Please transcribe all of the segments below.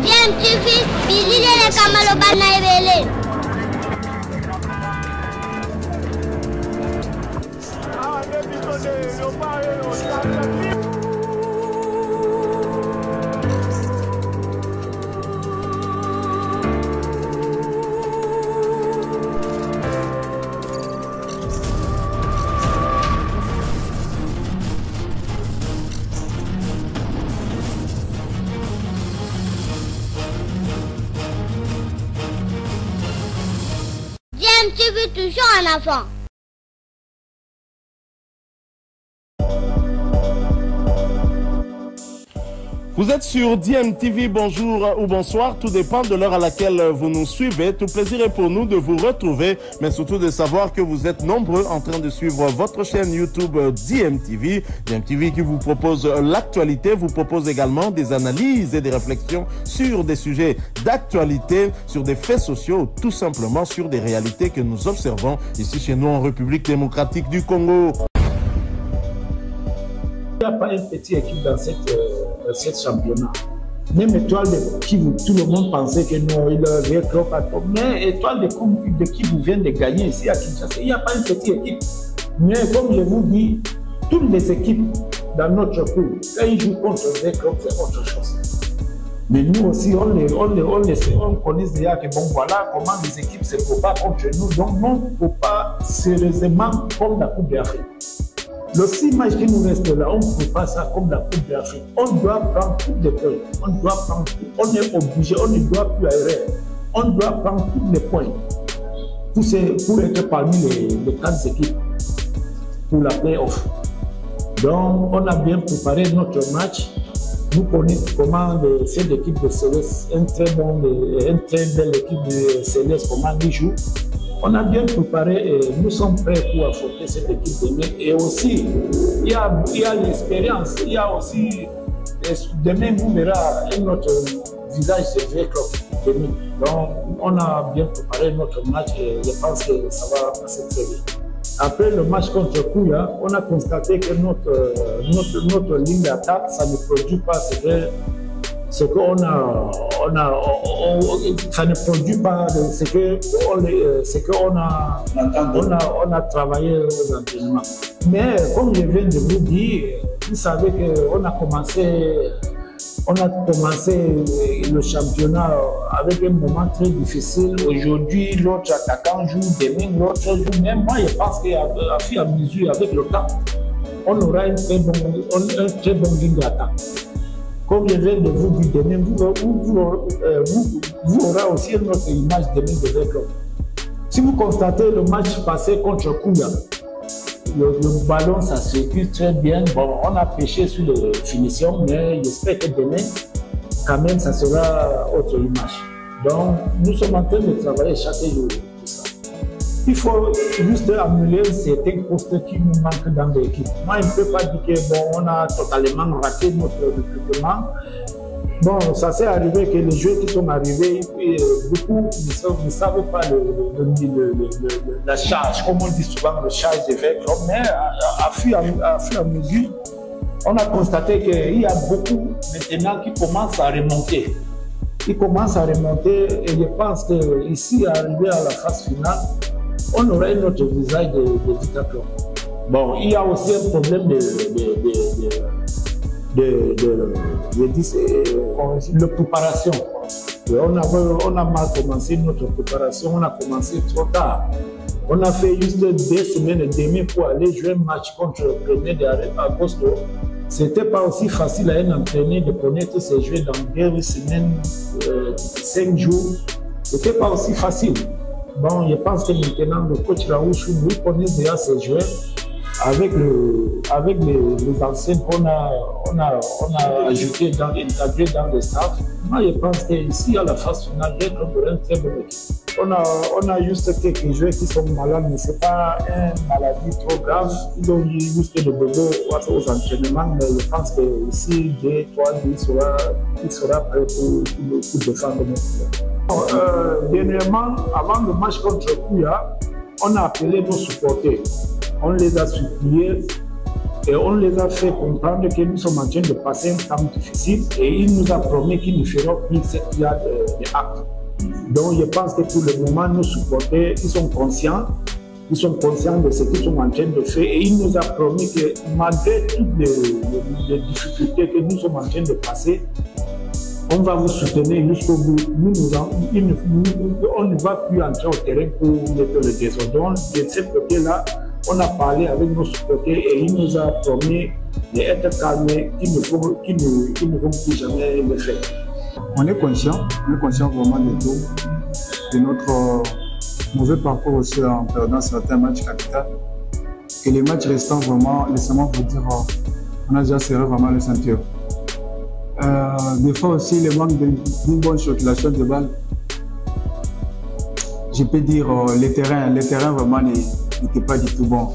DMTV, bilile kamalo bana ebele. DMTV toujours en avant. Vous êtes sur DMTV, bonjour ou bonsoir, tout dépend de l'heure à laquelle vous nous suivez. Tout plaisir est pour nous de vous retrouver, mais surtout de savoir que vous êtes nombreux en train de suivre votre chaîne YouTube DMTV. DMTV qui vous propose l'actualité, vous propose également des analyses et des réflexions sur des sujets d'actualité, sur des faits sociaux, tout simplement sur des réalités que nous observons ici chez nous en République démocratique du Congo. Il n'y a pas une petite équipe dans cette championnat. Même Étoile de Kivu, tout le monde pensait que non, il avait trop à top. Mais Étoile de Kivu vient de gagner ici à Kinshasa. Il n'y a pas une petite équipe. Mais comme je vous dis, toutes les équipes dans notre poule, quand ils jouent contre des clubs, c'est autre chose. Mais nous aussi, on connaît déjà que bon, voilà comment les équipes se préparent contre nous. Donc, non, il ne faut pas sérieusement comme la Coupe d'Afrique. Le 6 matchs qui nous reste là, on ne peut pas ça comme la Coupe d'Afrique. On doit prendre toutes les points. On doit prendre tout. On est obligé, on ne doit plus errer. On doit prendre tous les points pour être parmi les 4 équipes pour la play-off. Donc, on a bien préparé notre match. Vous connaissez comment cette équipe de Céleste, une très belle équipe de Céleste, comment ils jouent. On a bien préparé et nous sommes prêts pour affronter cette équipe demain. Et aussi, il y a l'expérience, il y a aussi, demain vous verrez un autre visage de vrai club demain. Donc, on a bien préparé notre match et je pense que ça va passer très bien. Après le match contre Kouya, on a constaté que notre ligne d'attaque, ça ne produit pas ce qu'on a, ça ne produit pas ce qu'on a travaillé aux entraînements. Mais comme je viens de vous dire, vous savez qu'on a commencé le championnat avec un moment très difficile. Aujourd'hui, l'autre attaquant joue, demain l'autre joue. Même moi, je pense qu'à fur et à mesure, avec le temps, on aura un très bon ligne d'attaque. Comme je viens de vous dire, demain, vous aurez aussi une autre image demain de votre club. Si vous constatez le match passé contre Kouya, le ballon, ça circule très bien. Bon, on a pêché sur les finitions, mais j'espère que demain, quand même, ça sera autre image. Donc, nous sommes en train de travailler chaque jour. Il faut juste annuler certains postes qui nous manquent dans l'équipe. Moi, je ne peux pas dire que bon, on a totalement raté notre recrutement. Bon, ça s'est arrivé que les joueurs qui sont arrivés, beaucoup ne savent pas la charge, comme on dit souvent, le charge des vêtements. Mais à fur et à mesure, on a constaté qu'il y a beaucoup maintenant qui commencent à remonter. Ils commencent à remonter et je pense qu'ici, arrivé à la phase finale, on aura notre visage de Vitaclub. Bon, il y a aussi un problème de préparation. On a mal commencé notre préparation, on a commencé trop tard. On a fait juste 2 semaines et demie pour aller jouer un match contre le premier à Boston. C'était pas aussi facile à un entraîneur de connaître ses joueurs dans 2 semaines, 5 jours. C'était pas aussi facile. Bon, je pense que maintenant le coach Raouchou, lui connaît déjà ses joueurs avec les anciens qu'on a ajoutés intégrés dans le staff. Moi, je pense qu'ici, à la phase finale, il y a une très bonne équipe. On a juste quelques joueurs qui sont malades, mais ce n'est pas une maladie trop grave. Ils ont juste le bobo aux entraînements, mais je pense qu'ici, 2-3 il sera prêt pour défendre notre club. Dernièrement, avant le match contre Kouya, on a appelé nos supporters. On les a suppliés Et on les a fait comprendre que nous sommes en train de passer un temps difficile et il nous a promis qu'il ne fera plus cette acte. Donc je pense que pour le moment, nos supporters, ils sont conscients de ce qu'ils sont en train de faire et il nous a promis que malgré toutes les difficultés que nous sommes en train de passer, on va vous soutenir jusqu'au bout. On ne va plus entrer au terrain pour mettre le désordre. Donc de ce côté-là, on a parlé avec nos supporters et il nous a promis d'être calmés, qu'ils ne vont plus jamais le faire. On est conscient vraiment de tout, de notre mauvais parcours aussi en perdant certains matchs capitaux. Et les matchs restants, vraiment, laissez-moi vous dire, on a déjà serré vraiment le ceinture. Des fois aussi, le manque d'une bonne circulation de balles. Je peux dire, les terrains vraiment n'étaient pas du tout bons.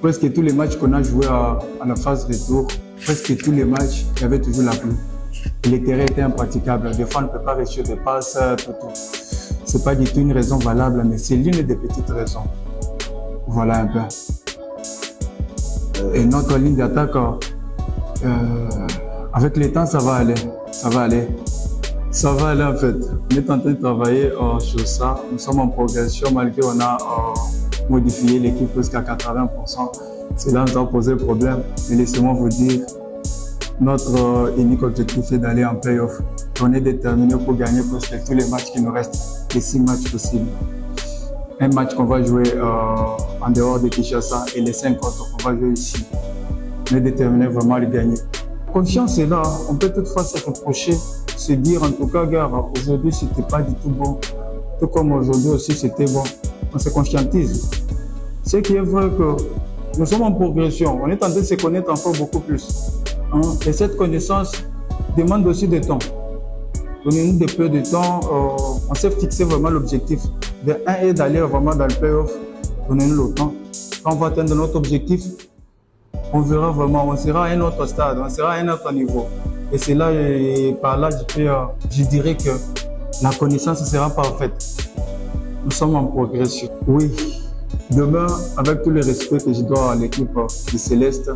Presque tous les matchs qu'on a joués à la phase retour, presque tous les matchs, il y avait toujours la pluie. Et les terrains étaient impraticables. Des fois, on ne peut pas réussir des passes, tout. Ce n'est pas du tout une raison valable, mais c'est l'une des petites raisons. Voilà un peu. Et notre ligne d'attaque, avec le temps, ça va aller. Ça va aller en fait. On est en train de travailler sur ça. Nous sommes en progression malgré qu'on a modifié l'équipe jusqu'à 80%. Cela nous a posé problème. Mais laissez-moi vous dire, notre unique objectif est d'aller en play-off. On est déterminé pour gagner presque tous les matchs qui nous restent, les 6 matchs possibles. Un match qu'on va jouer en dehors de Kinshasa et les 5 autres qu'on va jouer ici. On est déterminé vraiment à les gagner. La conscience est là, on peut toutefois se reprocher, se dire en tout cas, gars, aujourd'hui c'était pas du tout bon. Tout comme aujourd'hui aussi c'était bon. On se conscientise. Ce qui est vrai que nous sommes en progression, on est en train de se connaître encore beaucoup plus. Et cette connaissance demande aussi du temps. Donnez-nous de peu de temps. On s'est fixé vraiment l'objectif. De un est d'aller vraiment dans le playoff. Donnez-nous le temps. Quand on va atteindre notre objectif, on verra vraiment, on sera à un autre stade, on sera à un autre niveau. Et c'est là, et par là, je dirais que la connaissance sera parfaite. Nous sommes en progression. Oui, demain, avec tout le respect que je dois à l'équipe de Céleste,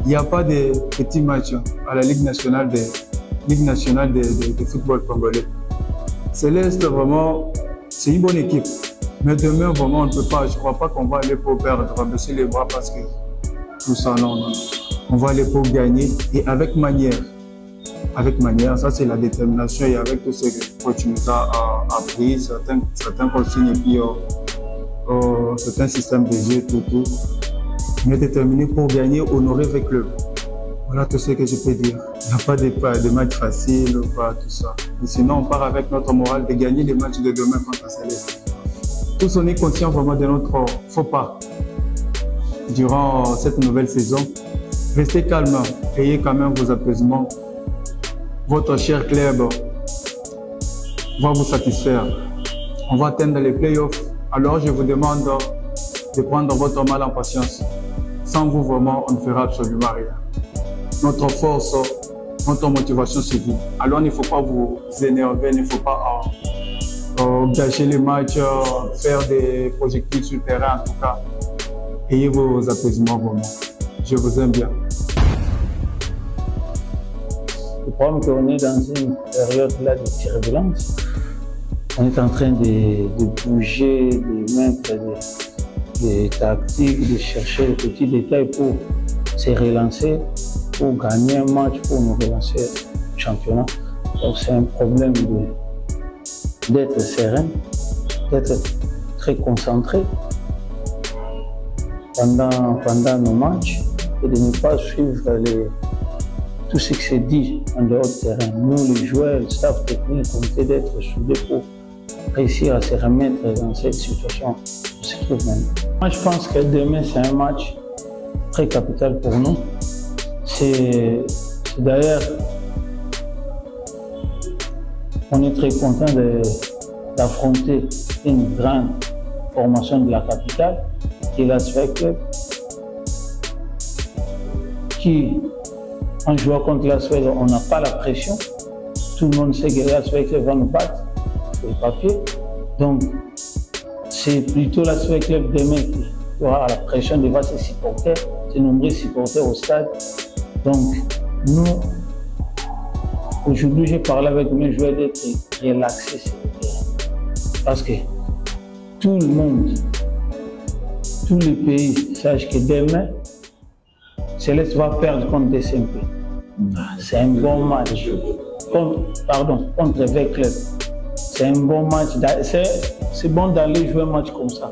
il n'y a pas de petits matchs à la Ligue nationale de football congolais. Céleste, vraiment, c'est une bonne équipe. Mais demain, vraiment, on ne peut pas. Je ne crois pas qu'on va aller pour perdre, baisser les bras parce que tout ça, non. On va aller pour gagner et avec manière. Avec manière, ça c'est la détermination et avec tout ce que tu nous as appris, certains consignes et puis certains systèmes de jeu, tout. On est déterminé pour gagner, honorer le club. Voilà tout ce que je peux dire. Il n'y a pas de match facile ou pas, tout ça. Mais sinon, on part avec notre morale de gagner les matchs de demain contre Céleste. Tous on est conscients vraiment de notre faux pas durant cette nouvelle saison. Restez calme, ayez quand même vos apaisements. Votre cher club va vous satisfaire. On va atteindre les playoffs. Alors je vous demande de prendre votre mal en patience. Sans vous, vraiment, on ne fera absolument rien. Notre force, notre motivation, c'est vous. Alors il ne faut pas vous énerver, il ne faut pas gâcher les matchs, faire des projectiles sur le terrain. En tout cas, ayez vos apaisements vraiment. Je vous aime bien. Le problème qu'on est dans une période là de turbulence. On est en train de bouger, de mettre des tactiques, de chercher les petits détails pour se relancer, pour gagner un match, pour nous relancer le championnat. Donc c'est un problème d'être serein, d'être très concentré pendant nos matchs et de ne pas suivre tout ce qui s'est dit en dehors du terrain. Nous, les joueurs, le staff technique, on essaie d'être soudés pour réussir à se remettre dans cette situation où on se trouve maintenant. Moi, je pense que demain, c'est un match très capital pour nous. C'est d'ailleurs, on est très content d'affronter une grande formation de la capitale, qui est l'Asvel Club, qui, en jouant contre l'Asvel, on n'a pas la pression. Tout le monde sait que l'Asvel Club va nous battre sur le papier. Donc, c'est plutôt l'Asvel Club demain qui aura la pression devant ses supporters de nombreux supporters au stade. Donc, nous, aujourd'hui, j'ai parlé avec mes joueurs d'être relaxés sur le terrain. Parce que tout le monde, tous les pays sachent que demain, Céleste va perdre contre DCMP. C'est un bon match. Contre Veclub. C'est un bon match. C'est bon d'aller jouer un match comme ça.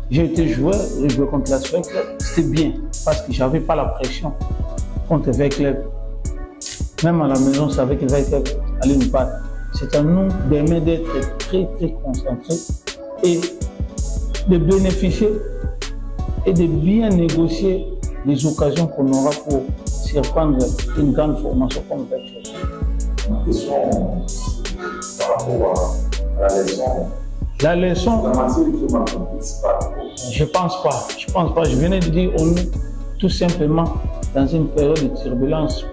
J'ai été joueur, j'ai joué contre la Veclub. C'était bien parce que je n'avais pas la pression contre Veclub. Même à la maison, je savais que Veclub allait nous battre. C'est à nous demain d'être très concentrés et de bénéficier et de bien négocier les occasions qu'on aura pour surprendre une grande formation comme Veclub. Une question par rapport à la leçon. La leçon, Je pense pas. Je venais de dire, on est tout simplement dans une période de turbulence,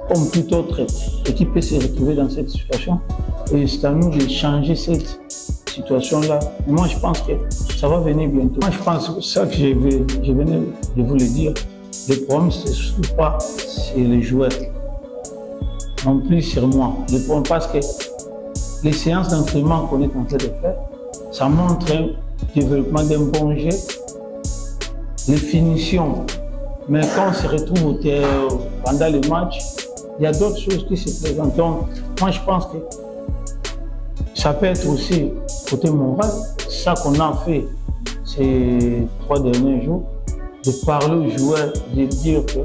comme toute autre équipe peut se retrouver dans cette situation. Et c'est à nous de changer cette situation-là. Moi, je pense que ça va venir bientôt. Moi, je pense que ça que je venais de vous le dire. Le problème, ce n'est pas sur les joueurs, non plus sur moi. Le problème, parce que les séances d'entraînement qu'on est en train de faire, ça montre un développement d'un bon jeu, les finitions. Mais quand on se retrouve pendant le match, il y a d'autres choses qui se présentent. Donc, moi, je pense que ça peut être aussi côté moral, ça qu'on a fait ces 3 derniers jours, de parler aux joueurs, de dire que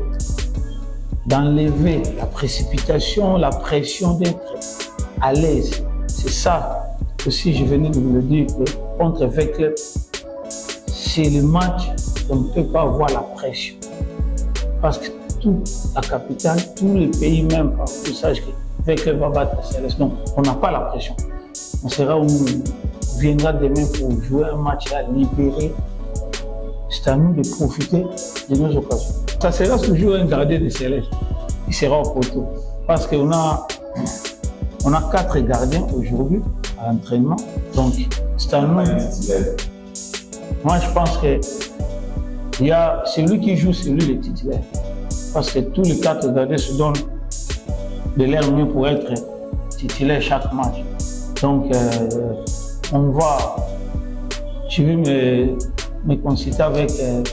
d'enlever la précipitation, la pression, d'être à l'aise. C'est ça aussi, je venais de vous le dire, que contre Veclub, c'est le match qu'on ne peut pas avoir la pression. Parce que toute la capitale, tous les pays même, partout sachent que Veclub va battre Céleste. Donc, on n'a pas la pression. On sera où on viendra demain pour jouer un match à libérer. C'est à nous de profiter de nos occasions. Ça sera toujours un gardien de Céleste qui sera au poteau. Parce qu'on a 4 gardiens aujourd'hui à l'entraînement. Donc, c'est à nous. Moi, je pense que il y a celui qui joue, c'est lui le titulaire. Parce que tous les 4 gardiens se donnent de l'air mieux pour être titulaire chaque match. Donc, je vais me consulter avec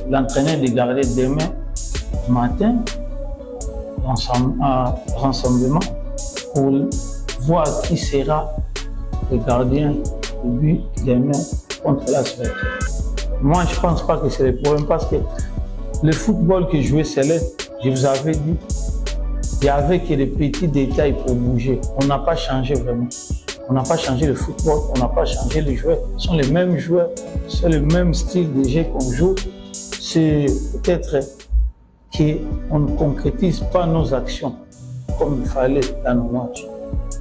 l'entraîneur des gardiens demain matin, rassemblement, pour voir qui sera le gardien de but demain contre la Suède. Moi, je ne pense pas que c'est le problème parce que le football que jouait Céleste, je vous avais dit, il n'y avait que des petits détails pour bouger. On n'a pas changé vraiment. On n'a pas changé le football, on n'a pas changé les joueurs. Ce sont les mêmes joueurs, c'est le même style de jeu qu'on joue. C'est peut-être qu'on ne concrétise pas nos actions comme il fallait dans nos matchs.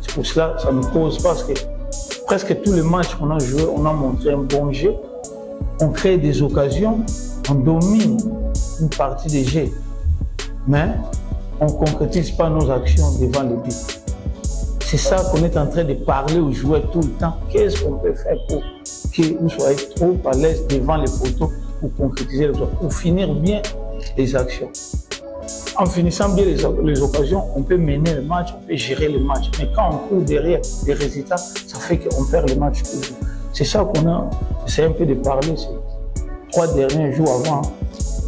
C'est pour cela que ça nous cause, parce que presque tous les matchs qu'on a joués, on a montré un bon jeu. On crée des occasions, on domine une partie des jeux. Mais on ne concrétise pas nos actions devant le but. C'est ça qu'on est en train de parler aux joueurs tout le temps. Qu'est-ce qu'on peut faire pour que vous soyez trop à l'aise devant les poteaux pour concrétiser les occasions, pour finir bien les actions. En finissant bien les occasions, on peut mener le match, on peut gérer le match. Mais quand on court derrière les résultats, ça fait qu'on perd le match toujours. C'est ça qu'on a essayé un peu de parler ces 3 derniers jours avant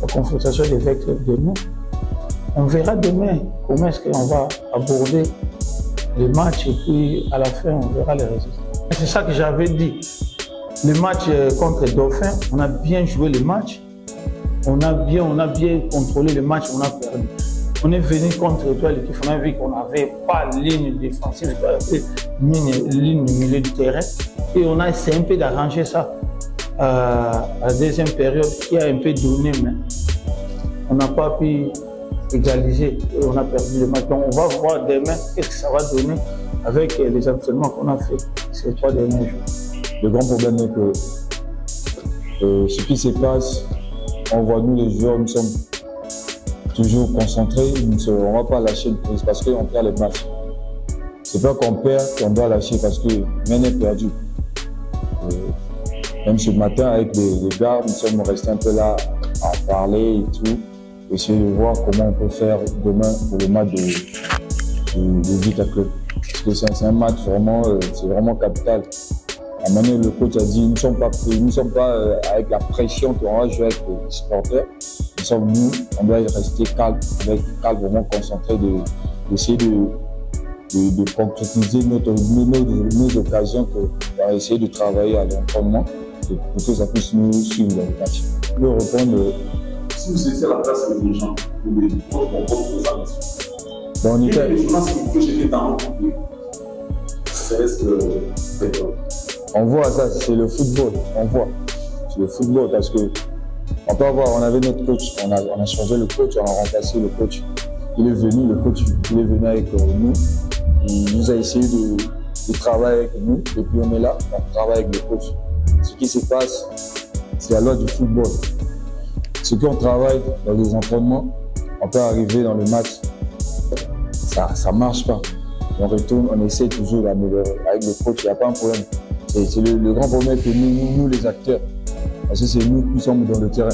la confrontation des Veclub de nous. On verra demain comment est-ce qu'on va aborder le match et puis à la fin, on verra les résultats. C'est ça que j'avais dit. Le match contre Dauphin, on a bien joué le match. On a bien contrôlé le match, on a perdu. On est venu contre l'équipe, on a vu qu'on n'avait pas de ligne défensive, ligne du milieu du terrain. Et on a essayé un peu d'arranger ça à la deuxième période qui a un peu donné, mais on n'a pas pu égaliser et on a perdu le match. Donc on va voir demain qu'est-ce que ça va donner avec les entraînements qu'on a fait ces 3 derniers jours. Le grand problème est que ce qui se passe, on voit nous les joueurs, nous sommes toujours concentrés, on ne va pas lâcher le prise parce qu'on perd les matchs. C'est pas qu'on perd qu'on doit lâcher parce que rien n'est perdu. Même ce matin avec les gars, nous sommes restés un peu là à parler et tout. essayer de voir comment on peut faire demain pour le match de Vita Club. Parce que c'est un match vraiment, c'est vraiment capital. À un moment donné, le coach a dit, nous ne sommes pas avec la pression qu'on va jouer avec les supporters. Nous, on doit rester calme, vraiment concentré, d'essayer de concrétiser nos occasions qu'on va essayer de travailler à l'entraînement pour que ça puisse nous suivre dans le match. Je peux répondre. Si vous étiez à la place des gens, vous les on était. Je pense qu'il faut jeter dans on voit ça, c'est le football. On voit. C'est le football parce que on peut avoir, on avait notre coach, on a changé le coach, on a remplacé le coach. Il est venu, le coach, il est venu avec nous. Il nous a essayé de travailler avec nous. Depuis on est là, on travaille avec le coach. Ce qui se passe, c'est la loi du football. Ce qu'on travaille dans les entraînements, on peut arriver dans le match, ça marche pas. On retourne, on essaie toujours d'améliorer. Avec le coach, il n'y a pas un problème. C'est le grand problème que nous les acteurs, parce que c'est nous qui sommes dans le terrain.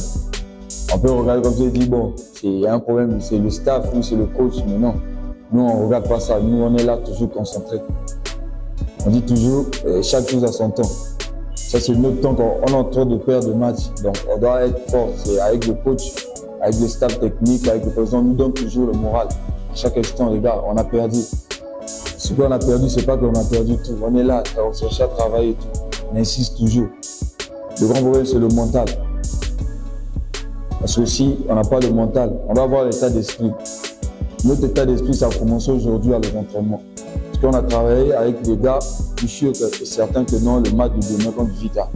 On peut regarder comme ça et dire, bon, il y a un problème, c'est le staff ou c'est le coach, mais non. Nous, on ne regarde pas ça. Nous, on est là toujours concentrés. On dit toujours, chaque chose à son temps. Ça, c'est notre temps qu'on est en train de perdre le match. Donc, on doit être fort. C'est avec le coach, avec le staff technique, avec le président, on nous donne toujours le moral. À chaque instant, les gars, on a perdu. Ce qu'on a perdu, c'est pas qu'on a perdu tout. On est là, on cherche à travailler et tout. On insiste toujours. Le grand problème, c'est le mental. Parce que si on n'a pas le mental, on va avoir l'état d'esprit. Notre état d'esprit, ça a commencé aujourd'hui à l'entraînement. Parce qu'on a travaillé avec des gars, je suis sûr que certains que non, le match de demain contre Vita,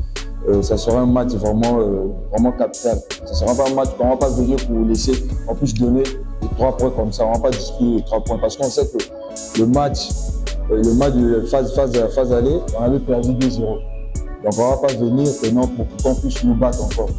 ça sera un match vraiment capital. Ça sera pas un match qu'on ne va pas venir pour laisser, en plus donner les 3 points comme ça, on ne va pas discuter les 3 points. Parce qu'on sait que le match de phase aller, on avait perdu 2-0. Donc on ne va pas venir que non, pour qu'on puisse nous battre encore.